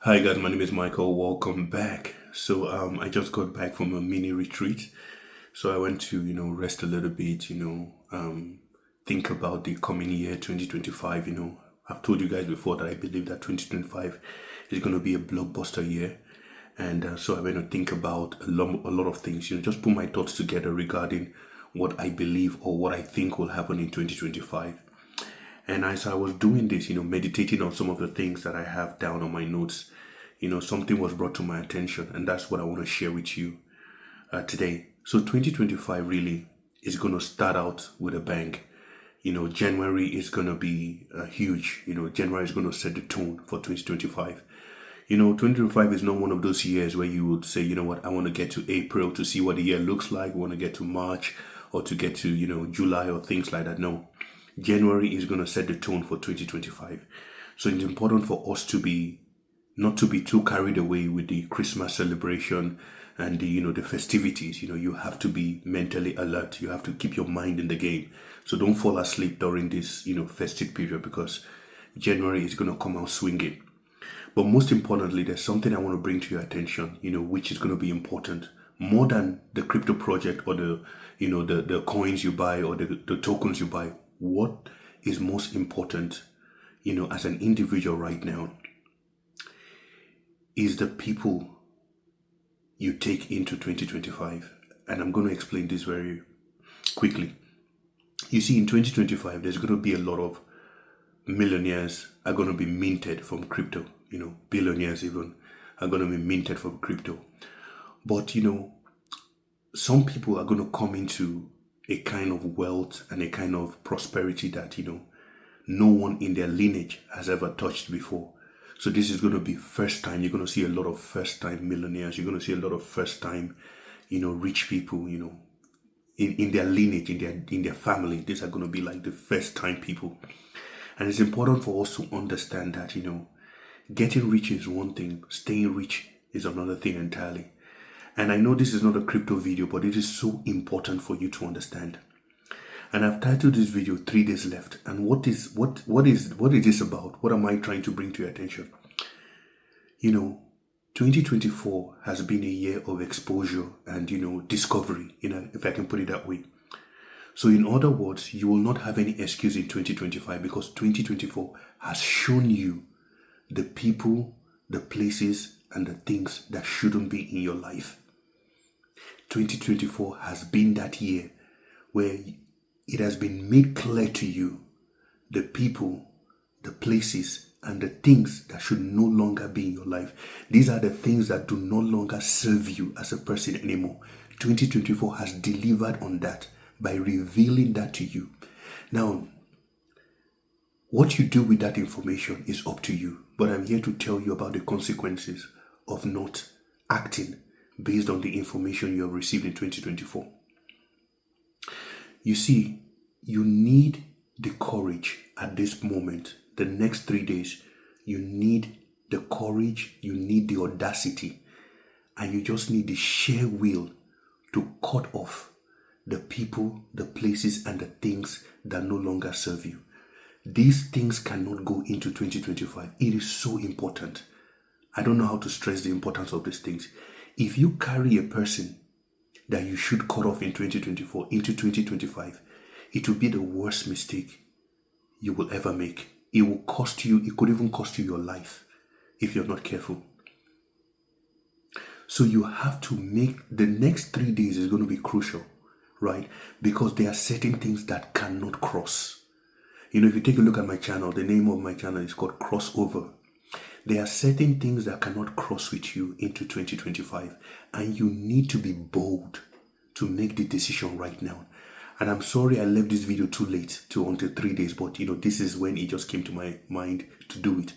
Hi guys, my name is Michael. Welcome back. I just got back from a mini retreat. So I went to, rest a little bit, think about the coming year 2025, I've told you guys before that I believe that 2025 is going to be a blockbuster year. And I went to think about a lot of things, just put my thoughts together regarding what I believe or what I think will happen in 2025. And as I was doing this, meditating on some of the things that I have down on my notes, something was brought to my attention, and that's what I want to share with you today. So, 2025 really is going to start out with a bang. January is going to be huge. January is going to set the tone for 2025. 2025 is not one of those years where you would say, I want to get to April to see what the year looks like, I want to get to March or to get to, July or things like that. No, January is going to set the tone for 2025. So it's important for us to be not to be too carried away with the Christmas celebration and the festivities. You have to be mentally alert. You have to keep your mind in the game. So don't fall asleep during this festive period because January is going to come out swinging. But most importantly, there's something I want to bring to your attention, which is going to be important more than the crypto project or the coins you buy or the tokens you buy. What is most important, as an individual right now is the people you take into 2025. And I'm going to explain this very quickly. You see, in 2025, there's going to be a lot of millionaires are going to be minted from crypto. Billionaires even are going to be minted from crypto. But, some people are going to come into a kind of wealth and a kind of prosperity that, no one in their lineage has ever touched before. So this is going to be first time. You're going to see a lot of first time millionaires. You're going to see a lot of first time, rich people, in their lineage, in their family. These are going to be like the first time people. And it's important for us to understand that, getting rich is one thing, staying rich is another thing entirely. And I know this is not a crypto video, but it is so important for you to understand. And I've titled this video 3 days left. And what is this about? What am I trying to bring to your attention? 2024 has been a year of exposure and discovery, if I can put it that way. So in other words, you will not have any excuse in 2025 because 2024 has shown you the people, the places, and the things that shouldn't be in your life. 2024 has been that year where it has been made clear to you the people, the places, and the things that should no longer be in your life. These are the things that do no longer serve you as a person anymore. 2024 has delivered on that by revealing that to you. Now, what you do with that information is up to you, but I'm here to tell you about the consequences of not acting based on the information you have received in 2024. You see, you need the courage at this moment, the next 3 days. You need the courage, you need the audacity, and you just need the sheer will to cut off the people, the places, and the things that no longer serve you. These things cannot go into 2025. It is so important. I don't know how to stress the importance of these things. If you carry a person that you should cut off in 2024 into 2025, it will be the worst mistake you will ever make. It will cost you, it could even cost you your life if you're not careful. So you have to make the next 3 days is going to be crucial, right? Because there are certain things that cannot cross. If you take a look at my channel, the name of my channel is called Crossover. There are certain things that cannot cross with you into 2025, and you need to be bold to make the decision right now. And I'm sorry I left this video too late to until 3 days, but this is when it just came to my mind to do it.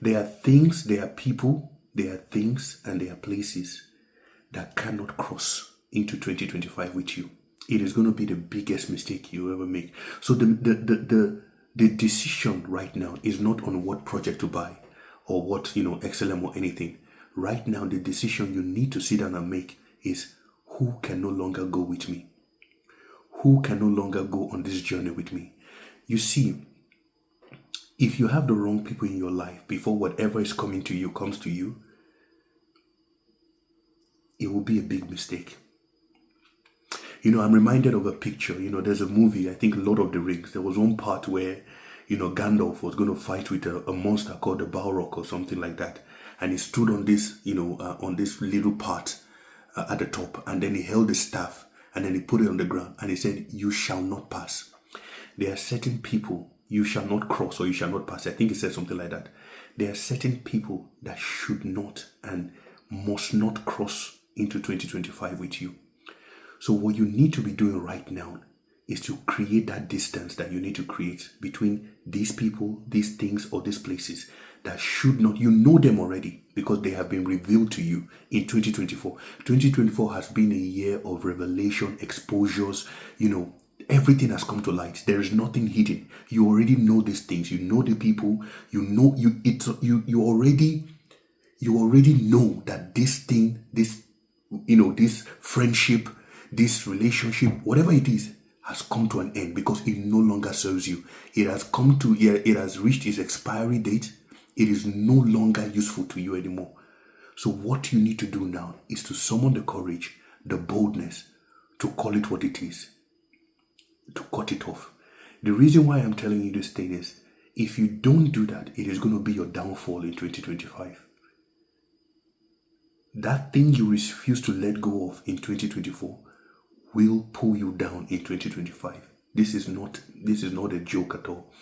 There are things, there are people, there are things, and there are places that cannot cross into 2025 with you. It is going to be the biggest mistake you ever make. So the decision right now is not on what project to buy or what XLM or anything. Right now, the decision you need to sit down and make is who can no longer go with me? Who can no longer go on this journey with me? You see, If you have the wrong people in your life before whatever is coming to you comes to you, it will be a big mistake. I'm reminded of a picture. There's a movie, I think Lord of the Rings. There was one part where, Gandalf was going to fight with a monster called the Balrog or something like that. And he stood on this, on this little part at the top. And then he held the staff and then he put it on the ground. And he said, "You shall not pass." There are certain people you shall not cross or you shall not pass. I think he said something like that. There are certain people that should not and must not cross into 2025 with you. So what you need to be doing right now is to create that distance that you need to create between these people, these things, or these places that should not, you know them already because they have been revealed to you in 2024. 2024 has been a year of revelation, exposures, everything has come to light. There is nothing hidden. You already know these things. You know the people. You already know that this thing, this friendship, this relationship, whatever it is, has come to an end because it no longer serves you. It has reached its expiry date. It is no longer useful to you anymore. So what you need to do now is to summon the courage, the boldness to call it what it is, to cut it off. The reason why I'm telling you this thing is, if you don't do that, it is going to be your downfall in 2025. That thing you refuse to let go of in 2024 will pull you down in 2025. This is not a joke at all.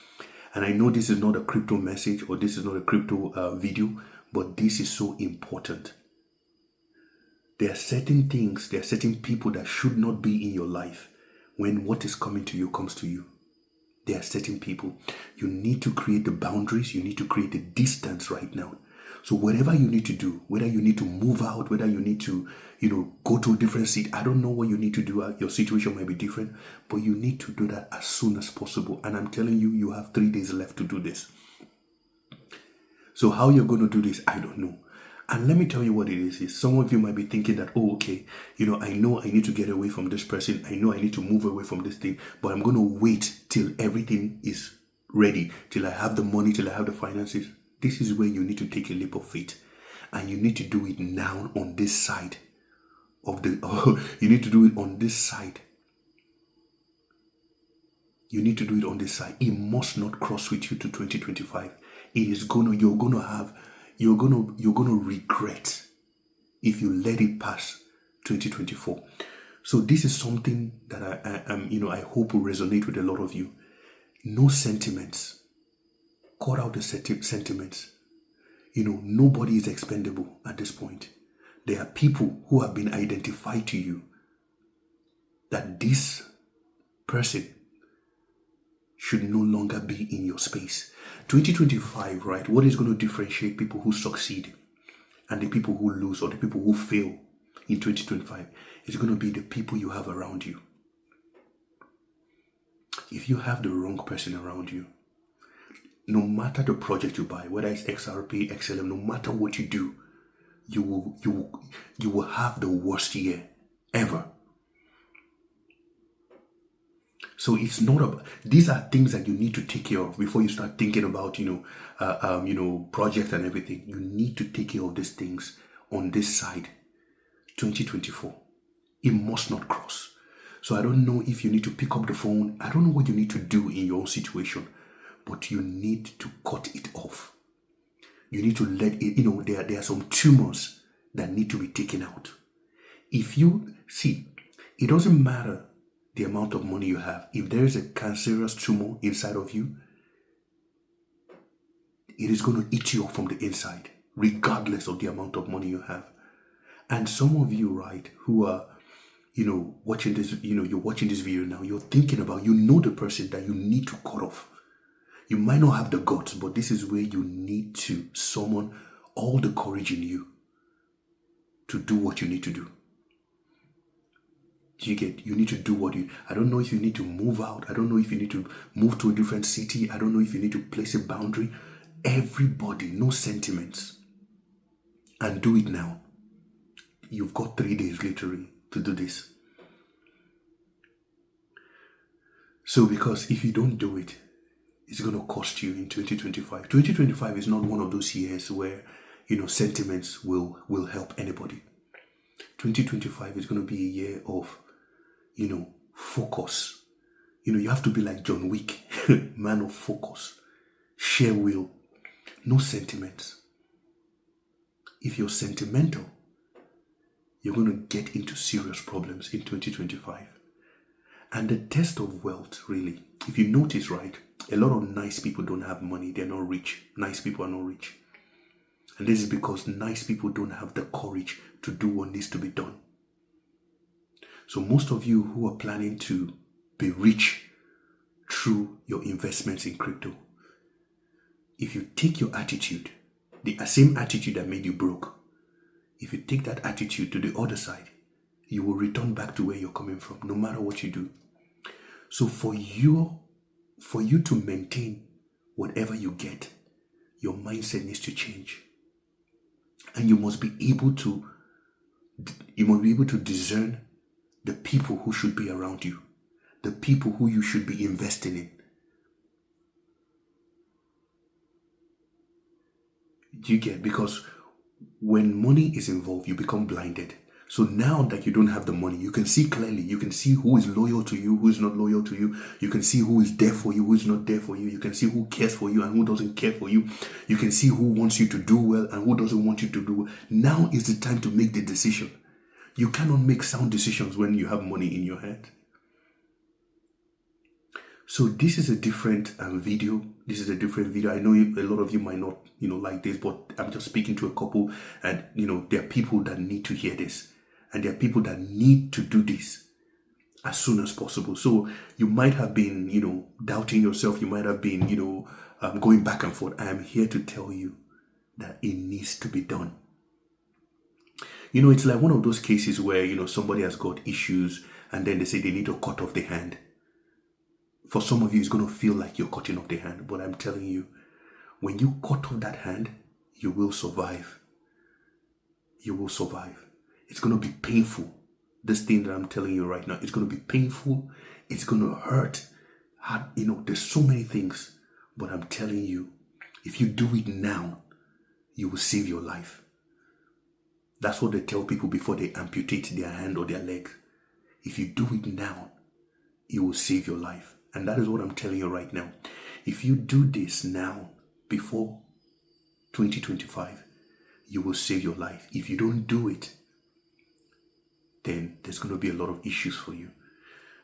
And I know this is not a crypto message or this is not a crypto video, but this is so important. There are certain things, there are certain people that should not be in your life when what is coming to you comes to you. There are certain people. You need to create the boundaries. You need to create the distance right now. So whatever you need to do, whether you need to move out, whether you need to, go to a different seat, I don't know what you need to do. Your situation might be different, but you need to do that as soon as possible. And I'm telling you, you have 3 days left to do this. So how you're going to do this, I don't know. And let me tell you what it is. Some of you might be thinking that, oh, okay, I know I need to get away from this person. I know I need to move away from this thing, but I'm going to wait till everything is ready, till I have the money, till I have the finances. This is where you need to take a leap of faith. And you need to do it now on this side of the, you need to do it on this side. You need to do it on this side. It must not cross with you to 2025. You're gonna regret if you let it pass 2024. So this is something that I hope will resonate with a lot of you. No sentiments. Cut out the sentiments. Nobody is expendable at this point. There are people who have been identified to you that this person should no longer be in your space. 2025, right? What is going to differentiate people who succeed and the people who lose or the people who fail in 2025 is going to be the people you have around you. If you have the wrong person around you, no matter the project you buy, whether it's XRP, XLM, no matter what you do, you will have the worst year ever. So it's not about, these are things that you need to take care of before you start thinking about, projects and everything. You need to take care of these things on this side, 2024. It must not cross. So I don't know if you need to pick up the phone. I don't know what you need to do in your own situation, but you need to cut it off. You need to let it, there are some tumors that need to be taken out. If you see, it doesn't matter the amount of money you have. If there is a cancerous tumor inside of you, it is going to eat you up from the inside, regardless of the amount of money you have. And some of you, right, who are, watching this, you're watching this video now, you're thinking about, the person that you need to cut off. You might not have the guts, but this is where you need to summon all the courage in you to do what you need to do. You need to do I don't know if you need to move out. I don't know if you need to move to a different city. I don't know if you need to place a boundary. Everybody, no sentiments. And do it now. You've got 3 days literally to do this. So because if you don't do it, is going to cost you in 2025. 2025 is not one of those years where, sentiments will help anybody. 2025 is going to be a year of, focus. You have to be like John Wick, man of focus, share will, no sentiments. If you're sentimental, you're going to get into serious problems in 2025. And the test of wealth, really, if you notice, right, a lot of nice people don't have money. They're not rich. Nice people are not rich. And this is because nice people don't have the courage to do what needs to be done. So most of you who are planning to be rich through your investments in crypto, if you take your attitude, the same attitude that made you broke, if you take that attitude to the other side, you will return back to where you're coming from, no matter what you do. So for you to maintain whatever you get, your mindset needs to change. And you must be able to discern the people who should be around you, the people who you should be investing in. Do you get? Because when money is involved, you become blinded. So now that you don't have the money, you can see clearly. You can see who is loyal to you, who is not loyal to you. You can see who is there for you, who is not there for you. You can see who cares for you and who doesn't care for you. You can see who wants you to do well and who doesn't want you to do well. Now is the time to make the decision. You cannot make sound decisions when you have money in your hand. So this is a different video. This is a different video. I know a lot of you might not, like this, but I'm just speaking to a couple, and there are people that need to hear this, and there are people that need to do this as soon as possible. So you might have been, doubting yourself. You might have been, going back and forth. I am here to tell you that it needs to be done. It's like one of those cases where, somebody has got issues and then they say they need to cut off the hand. For some of you, it's going to feel like you're cutting off the hand. But I'm telling you, when you cut off that hand, you will survive. You will survive. It's going to be painful. This thing that I'm telling you right now, it's going to be painful. It's going to hurt. There's so many things. But I'm telling you, if you do it now, you will save your life. That's what they tell people before they amputate their hand or their leg. If you do it now, it will save your life. And that is what I'm telling you right now. If you do this now, before 2025, you will save your life. If you don't do it, then there's going to be a lot of issues for you.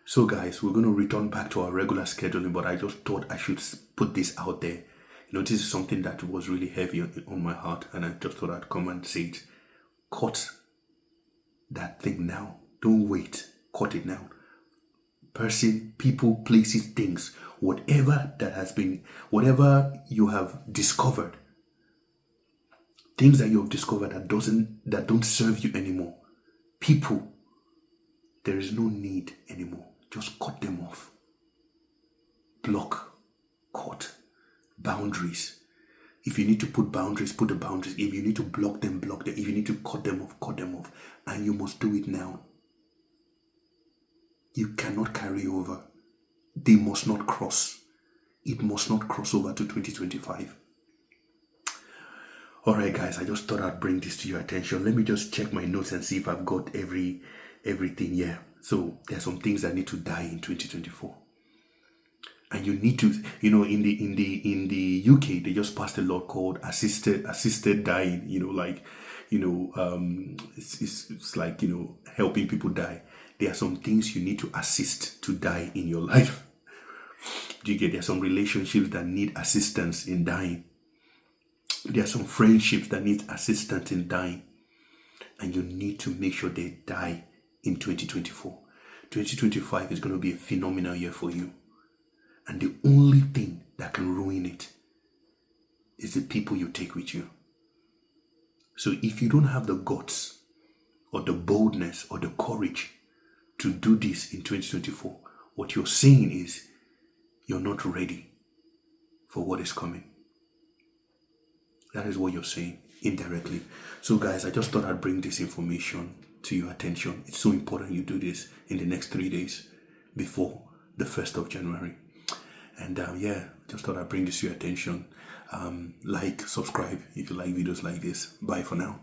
So guys, we're going to return back to our regular scheduling, but I just thought I should put this out there. This is something that was really heavy on my heart, and I just thought I'd come and say it. Cut that thing now. Don't wait. Cut it now. Person, people, places, things, whatever you have discovered, things that you have discovered that don't serve you anymore. People, there is no need anymore. Just cut them off. Block, cut, boundaries. If you need to put boundaries, put the boundaries. If you need to block them, block them. If you need to cut them off. And you must do it now. You cannot carry over. They must not cross. It must not cross over to 2025. All right, guys, I just thought I'd bring this to your attention. Let me just check my notes and see if I've got everything here. So there's some things that need to die in 2024. And you need to, in the UK, they just passed a law called assisted dying. It's like, helping people die. There are some things you need to assist to die in your life. Do you get? There are some relationships that need assistance in dying. There are some friendships that need assistance in dying. And you need to make sure they die in 2024. 2025 is going to be a phenomenal year for you. And the only thing that can ruin it is the people you take with you. So if you don't have the guts or the boldness or the courage to do this in 2024, what you're saying is you're not ready for what is coming. That is what you're saying indirectly. So guys, I just thought I'd bring this information to your attention. It's so important you do this in the next 3 days before the 1st of January. And just just thought I'd bring this to your attention. Like, subscribe if you like videos like this. Bye for now.